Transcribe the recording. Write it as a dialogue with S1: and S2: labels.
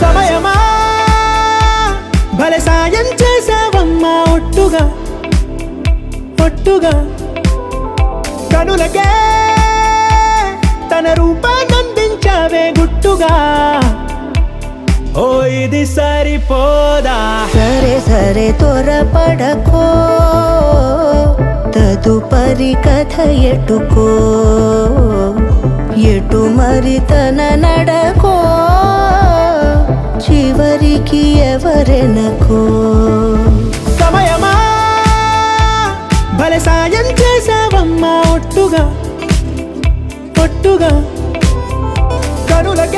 S1: సమయమా భలే సాయం చేసావమ్మా ఒట్టుగా ఒట్టుగా కనులకే తన రూపాన్నందించావే గుట్టుగా ఓ ఇది సరిపోదా
S2: సరే సరే త్వరపడకో తదుపరి కథ ఎటుకో ఎటు మరి తన నడకో చివరికి ఎవరెనకో
S1: సమయమా భలే సాయం చేసావమ్మా ఒట్టుగా ఒట్టుగా